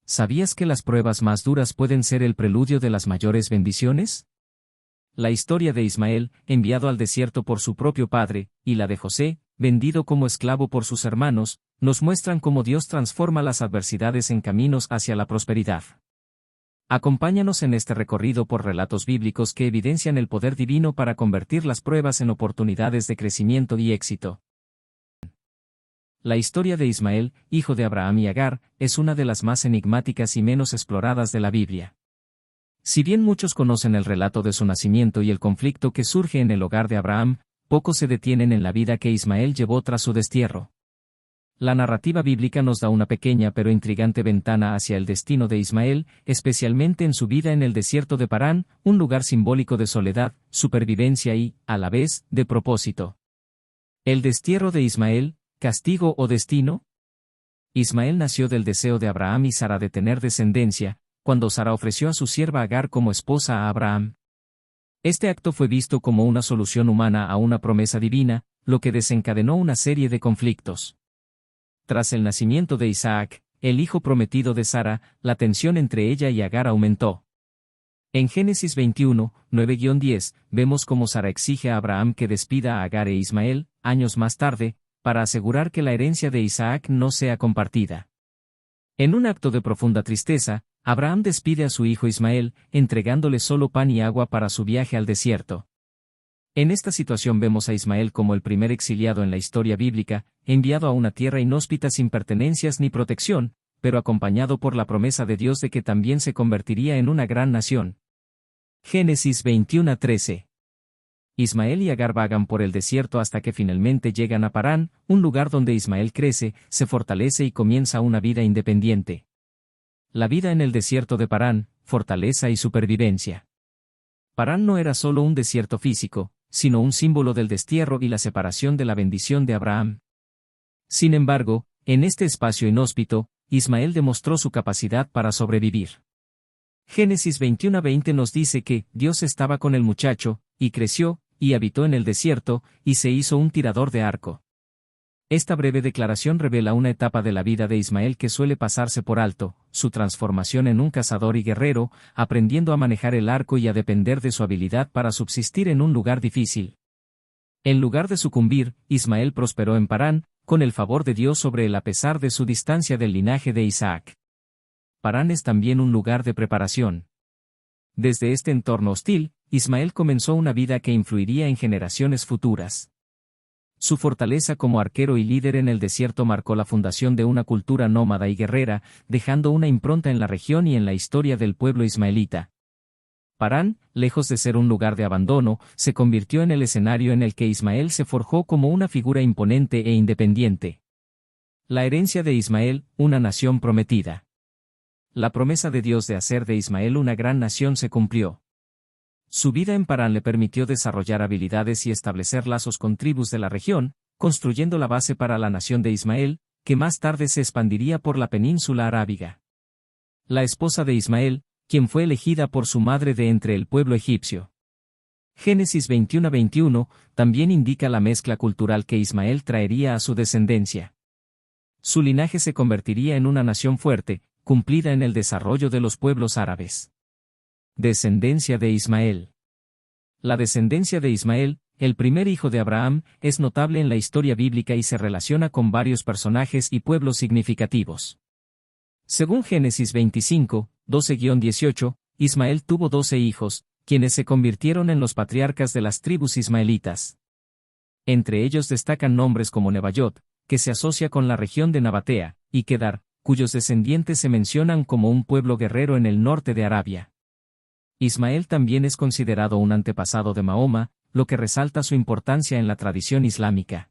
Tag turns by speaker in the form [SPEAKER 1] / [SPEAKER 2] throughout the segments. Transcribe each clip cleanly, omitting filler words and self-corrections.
[SPEAKER 1] ¿Sabías que las pruebas más duras pueden ser el preludio de las mayores bendiciones? La historia de Ismael, enviado al desierto por su propio padre, y la de José, vendido como esclavo por sus hermanos, nos muestran cómo Dios transforma las adversidades en caminos hacia la prosperidad. Acompáñanos en este recorrido por relatos bíblicos que evidencian el poder divino para convertir las pruebas en oportunidades de crecimiento y éxito. La historia de Ismael, hijo de Abraham y Agar, es una de las más enigmáticas y menos exploradas de la Biblia. Si bien muchos conocen el relato de su nacimiento y el conflicto que surge en el hogar de Abraham, pocos se detienen en la vida que Ismael llevó tras su destierro. La narrativa bíblica nos da una pequeña pero intrigante ventana hacia el destino de Ismael, especialmente en su vida en el desierto de Parán, un lugar simbólico de soledad, supervivencia y, a la vez, de propósito. El destierro de Ismael, ¿castigo o destino? Ismael nació del deseo de Abraham y Sara de tener descendencia, cuando Sara ofreció a su sierva Agar como esposa a Abraham. Este acto fue visto como una solución humana a una promesa divina, lo que desencadenó una serie de conflictos. Tras el nacimiento de Isaac, el hijo prometido de Sara, la tensión entre ella y Agar aumentó. En Génesis 21, 9-10, vemos cómo Sara exige a Abraham que despida a Agar e Ismael, años más tarde, para asegurar que la herencia de Isaac no sea compartida. En un acto de profunda tristeza, Abraham despide a su hijo Ismael, entregándole solo pan y agua para su viaje al desierto. En esta situación vemos a Ismael como el primer exiliado en la historia bíblica, enviado a una tierra inhóspita sin pertenencias ni protección, pero acompañado por la promesa de Dios de que también se convertiría en una gran nación. Génesis 21:13. Ismael y Agar vagan por el desierto hasta que finalmente llegan a Parán, un lugar donde Ismael crece, se fortalece y comienza una vida independiente. La vida en el desierto de Parán, fortaleza y supervivencia. Parán no era solo un desierto físico, sino un símbolo del destierro y la separación de la bendición de Abraham. Sin embargo, en este espacio inhóspito, Ismael demostró su capacidad para sobrevivir. Génesis 21:20 nos dice que Dios estaba con el muchacho, y creció, y habitó en el desierto, y se hizo un tirador de arco. Esta breve declaración revela una etapa de la vida de Ismael que suele pasarse por alto, su transformación en un cazador y guerrero, aprendiendo a manejar el arco y a depender de su habilidad para subsistir en un lugar difícil. En lugar de sucumbir, Ismael prosperó en Parán, con el favor de Dios sobre él a pesar de su distancia del linaje de Isaac. Parán es también un lugar de preparación. Desde este entorno hostil, Ismael comenzó una vida que influiría en generaciones futuras. Su fortaleza como arquero y líder en el desierto marcó la fundación de una cultura nómada y guerrera, dejando una impronta en la región y en la historia del pueblo ismaelita. Parán, lejos de ser un lugar de abandono, se convirtió en el escenario en el que Ismael se forjó como una figura imponente e independiente. La herencia de Ismael, una nación prometida. La promesa de Dios de hacer de Ismael una gran nación se cumplió. Su vida en Parán le permitió desarrollar habilidades y establecer lazos con tribus de la región, construyendo la base para la nación de Ismael, que más tarde se expandiría por la península arábiga. La esposa de Ismael, quien fue elegida por su madre de entre el pueblo egipcio. Génesis 21:21, también indica la mezcla cultural que Ismael traería a su descendencia. Su linaje se convertiría en una nación fuerte, cumplida en el desarrollo de los pueblos árabes. Descendencia de Ismael. La descendencia de Ismael, el primer hijo de Abraham, es notable en la historia bíblica y se relaciona con varios personajes y pueblos significativos. Según Génesis 25, 12-18, Ismael tuvo 12 hijos, quienes se convirtieron en los patriarcas de las tribus ismaelitas. Entre ellos destacan nombres como Nebaiot, que se asocia con la región de Nabatea, y Kedar, cuyos descendientes se mencionan como un pueblo guerrero en el norte de Arabia. Ismael también es considerado un antepasado de Mahoma, lo que resalta su importancia en la tradición islámica.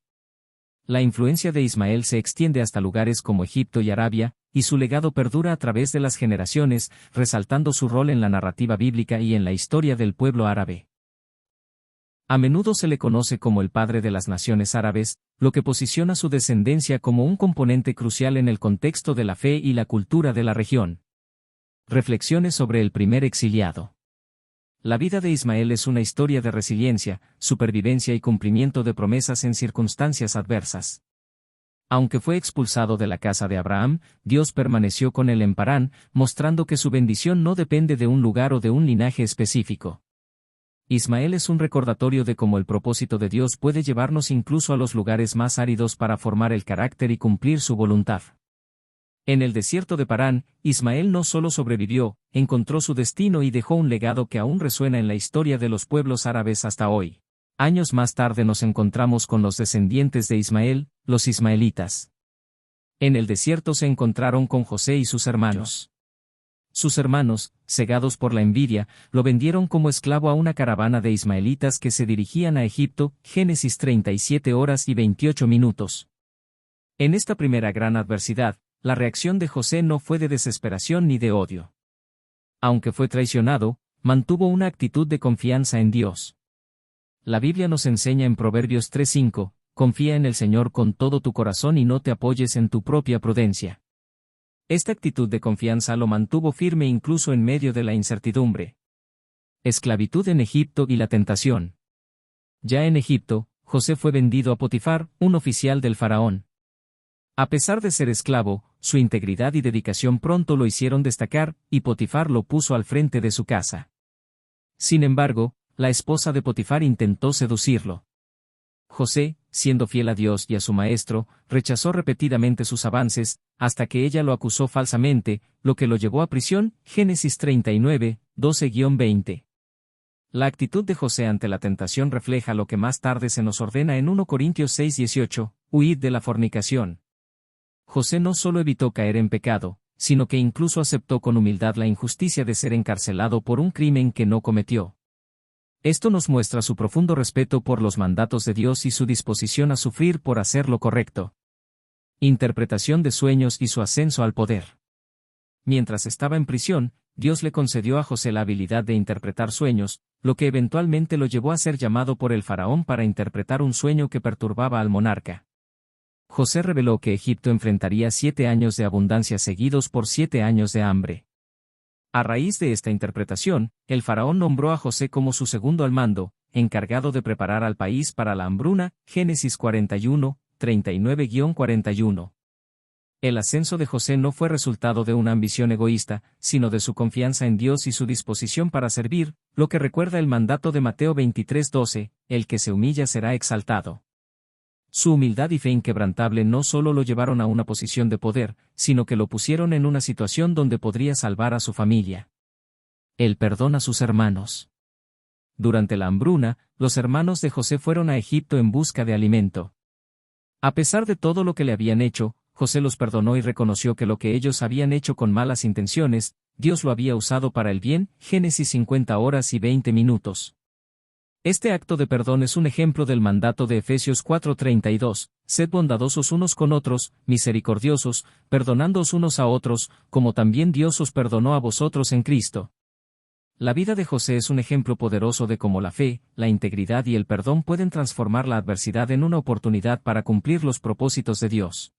[SPEAKER 1] La influencia de Ismael se extiende hasta lugares como Egipto y Arabia, y su legado perdura a través de las generaciones, resaltando su rol en la narrativa bíblica y en la historia del pueblo árabe. A menudo se le conoce como el padre de las naciones árabes, lo que posiciona su descendencia como un componente crucial en el contexto de la fe y la cultura de la región. Reflexiones sobre el primer exiliado. La vida de Ismael es una historia de resiliencia, supervivencia y cumplimiento de promesas en circunstancias adversas. Aunque fue expulsado de la casa de Abraham, Dios permaneció con él en Parán, mostrando que su bendición no depende de un lugar o de un linaje específico. Ismael es un recordatorio de cómo el propósito de Dios puede llevarnos incluso a los lugares más áridos para formar el carácter y cumplir su voluntad. En el desierto de Parán, Ismael no solo sobrevivió, encontró su destino y dejó un legado que aún resuena en la historia de los pueblos árabes hasta hoy. Años más tarde nos encontramos con los descendientes de Ismael, los ismaelitas. En el desierto se encontraron con José y sus hermanos. Sus hermanos, cegados por la envidia, lo vendieron como esclavo a una caravana de ismaelitas que se dirigían a Egipto, Génesis 37 horas y 28 minutos. En esta primera gran adversidad, la reacción de José no fue de desesperación ni de odio. Aunque fue traicionado, mantuvo una actitud de confianza en Dios. La Biblia nos enseña en Proverbios 3:5, confía en el Señor con todo tu corazón y no te apoyes en tu propia prudencia. Esta actitud de confianza lo mantuvo firme incluso en medio de la incertidumbre. Esclavitud en Egipto y la tentación. Ya en Egipto, José fue vendido a Potifar, un oficial del faraón. A pesar de ser esclavo, su integridad y dedicación pronto lo hicieron destacar, y Potifar lo puso al frente de su casa. Sin embargo, la esposa de Potifar intentó seducirlo. José, siendo fiel a Dios y a su maestro, rechazó repetidamente sus avances, hasta que ella lo acusó falsamente, lo que lo llevó a prisión, Génesis 39, 12-20. La actitud de José ante la tentación refleja lo que más tarde se nos ordena en 1 Corintios 6:18, huid de la fornicación. José no solo evitó caer en pecado, sino que incluso aceptó con humildad la injusticia de ser encarcelado por un crimen que no cometió. Esto nos muestra su profundo respeto por los mandatos de Dios y su disposición a sufrir por hacer lo correcto. Interpretación de sueños y su ascenso al poder. Mientras estaba en prisión, Dios le concedió a José la habilidad de interpretar sueños, lo que eventualmente lo llevó a ser llamado por el faraón para interpretar un sueño que perturbaba al monarca. José reveló que Egipto enfrentaría 7 años de abundancia seguidos por 7 años de hambre. A raíz de esta interpretación, el faraón nombró a José como su segundo al mando, encargado de preparar al país para la hambruna, Génesis 41, 39-41. El ascenso de José no fue resultado de una ambición egoísta, sino de su confianza en Dios y su disposición para servir, lo que recuerda el mandato de Mateo 23:12, el que se humilla será exaltado. Su humildad y fe inquebrantable no solo lo llevaron a una posición de poder, sino que lo pusieron en una situación donde podría salvar a su familia. El perdón a sus hermanos. Durante la hambruna, los hermanos de José fueron a Egipto en busca de alimento. A pesar de todo lo que le habían hecho, José los perdonó y reconoció que lo que ellos habían hecho con malas intenciones, Dios lo había usado para el bien, Génesis 50 horas y 20 minutos. Este acto de perdón es un ejemplo del mandato de Efesios 4:32, sed bondadosos unos con otros, misericordiosos, perdonándoos unos a otros, como también Dios os perdonó a vosotros en Cristo. La vida de José es un ejemplo poderoso de cómo la fe, la integridad y el perdón pueden transformar la adversidad en una oportunidad para cumplir los propósitos de Dios.